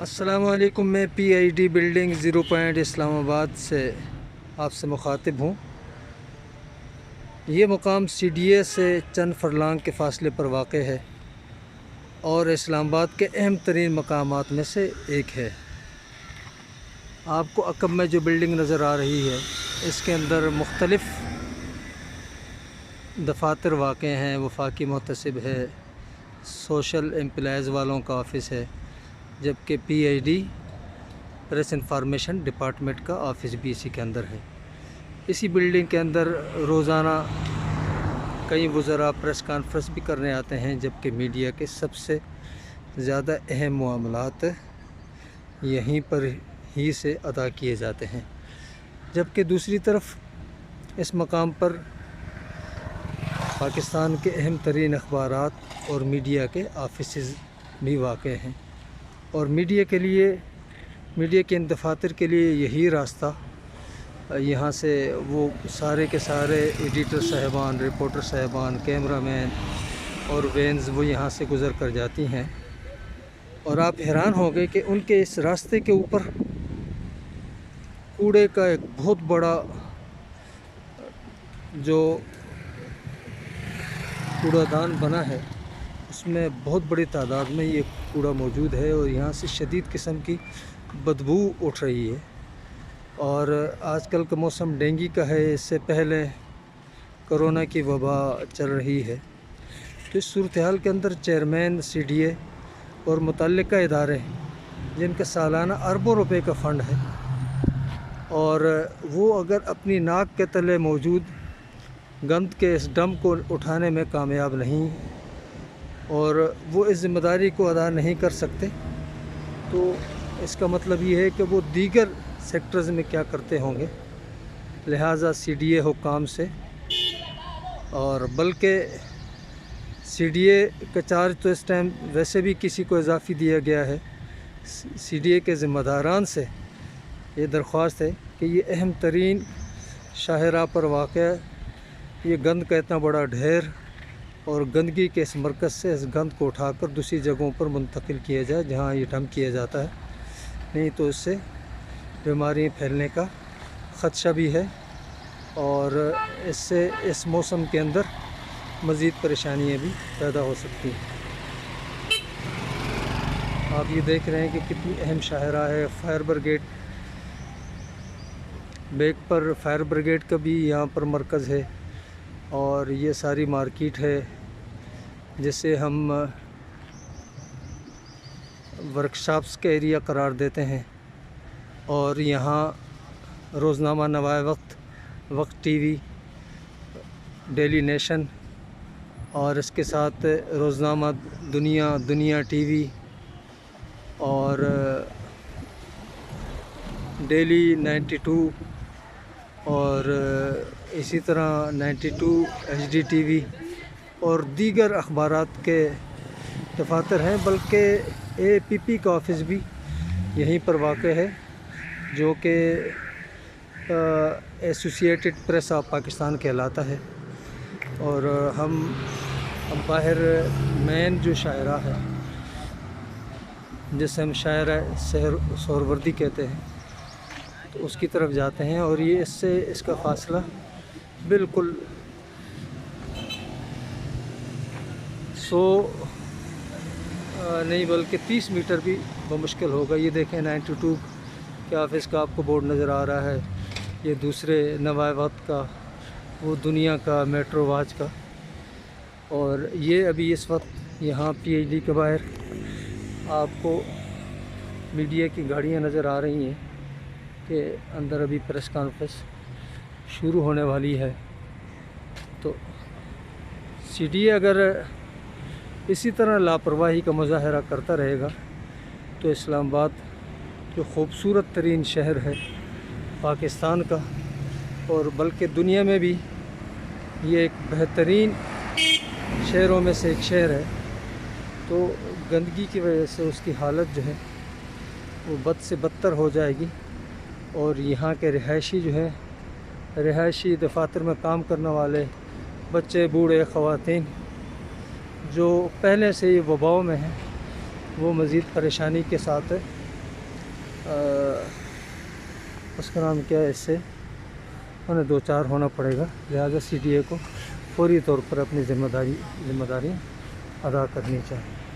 अस्सलाम वालेकुम। मैं PID बिल्डिंग 0 पॉइंट इस्लाम आबाद से आपसे मुखातिब हूँ। ये मकाम CDA से चंद फरलांग के फ़ासले पर वाक़ है और इस्लामाबाद के अहम तरीन मकामात में से एक है। आपको अक़ब में जो बिल्डिंग नज़र आ रही है, इसके अंदर मुख्तलिफ़ दफ़ातर वाक़ हैं। वफाकी मुहतसिब है, सोशल एम्प्लॉयज़ वालों का ऑफ़िस है, जबकि PID प्रेस इंफॉर्मेशन डिपार्टमेंट का ऑफ़िस भी इसी के अंदर है। इसी बिल्डिंग के अंदर रोज़ाना कई वज़रा प्रेस कॉन्फ्रेंस भी करने आते हैं, जबकि मीडिया के सबसे ज़्यादा अहम मामलात यहीं पर ही से अदा किए जाते हैं। जबकि दूसरी तरफ इस मकाम पर पाकिस्तान के अहम तरीन अखबारात और मीडिया के ऑफिसेज़ भी वाक़ हैं और मीडिया के इन दफातर के लिए यही रास्ता यहाँ से वो सारे के सारे एडिटर साहबान, रिपोर्टर साहबान, कैमरामैन और वैन्स वो यहाँ से गुज़र कर जाती हैं। और आप हैरान हो गए कि उनके इस रास्ते के ऊपर कूड़े का एक बहुत बड़ा जो कूड़ादान बना है, उसमें बहुत बड़ी तादाद में ये कूड़ा मौजूद है और यहाँ से शदीद किस्म की बदबू उठ रही है। और आजकल का मौसम डेंगू का है, इससे पहले कोरोना की वबा चल रही है। तो इस सूरत हाल के अंदर चेयरमैन CDA और मुतल्लिका इदारे जिनका सालाना अरबों रुपए का फ़ंड है, और वो अगर अपनी नाक के तले मौजूद गंद के इस डंप को उठाने में कामयाब नहीं और वो इस ज़िम्मेदारी को अदा नहीं कर सकते, तो इसका मतलब ये है कि वो दीगर सेक्टर्स में क्या करते होंगे। लिहाजा CDA हुक्काम से, और बल्कि CDA का चार्ज तो इस टाइम वैसे भी किसी को इजाफ़ी दिया गया है। CDA के ज़िम्मेदारान से ये दरख्वास्त है कि ये अहम तरीन शाहराह पर वाक़या ये गंद का इतना बड़ा ढेर और गंदगी के इस मरकज़ से इस गंद को उठाकर दूसरी जगहों पर मुंतकिल किया जाए जहाँ ये डंप किया जाता है, नहीं तो इससे बीमारी फैलने का ख़दशा भी है और इससे इस मौसम के अंदर मज़ीद परेशानियाँ भी पैदा हो सकती हैं। आप ये देख रहे हैं कि कितनी अहम शाहराह है। फायर ब्रिगेड बैक पर फायर ब्रिगेड का भी यहाँ पर मरकज़ है और ये सारी मार्केट है जिसे हम वर्कशॉप्स के एरिया करार देते हैं। और यहाँ रोज़नामा नवाए वक्त TV, डेली नेशन और इसके साथ रोज़नामा दुनिया TV और डेली 92 और इसी तरह 92 HD TV और दीगर अखबारात के दफातर हैं। बल्कि APP का ऑफ़िस भी यहीं पर वाक़ है, जो कि एसोसिएटेड प्रेस ऑफ पाकिस्तान कहलाता है। और हम बाहर मेन जो शायरा है, जिसे हम शायरा सोहरवर्दी कहते हैं, तो उसकी तरफ जाते हैं। और ये इसका फ़ासला बिल्कुल 100 नहीं बल्कि 30 मीटर भी बमुश्किल होगा। ये देखें 92 के ऑफ़िस का आपको बोर्ड नज़र आ रहा है, ये दूसरे नवाए वक्त का, वो दुनिया का, मेट्रो वाच का। और ये अभी इस वक्त यहाँ PID के बाहर आपको मीडिया की गाड़ियाँ नज़र आ रही हैं कि अंदर अभी प्रेस कॉन्फ्रेंस शुरू होने वाली है। तो CDA अगर इसी तरह लापरवाही का मुजाहरा करता रहेगा तो इस्लामाबाद जो ख़ूबसूरत तरीन शहर है पाकिस्तान का और बल्कि दुनिया में भी ये एक बेहतरीन शहरों में से एक शहर है, तो गंदगी की वजह से उसकी हालत जो है वो बद से बदतर हो जाएगी। और यहाँ के रिहायशी दफातर में काम करने वाले बच्चे, बूढ़े, ख़वातीन जो पहले से ही वबाओं में हैं, वो मज़ीद परेशानी के साथ اس کا نام کیا ہے، اس سے انہیں دو چار ہونا پڑے گا، لہٰذا CDA کو فوری طور پر اپنی ذمہ داریاں ادا کرنی چاہیے۔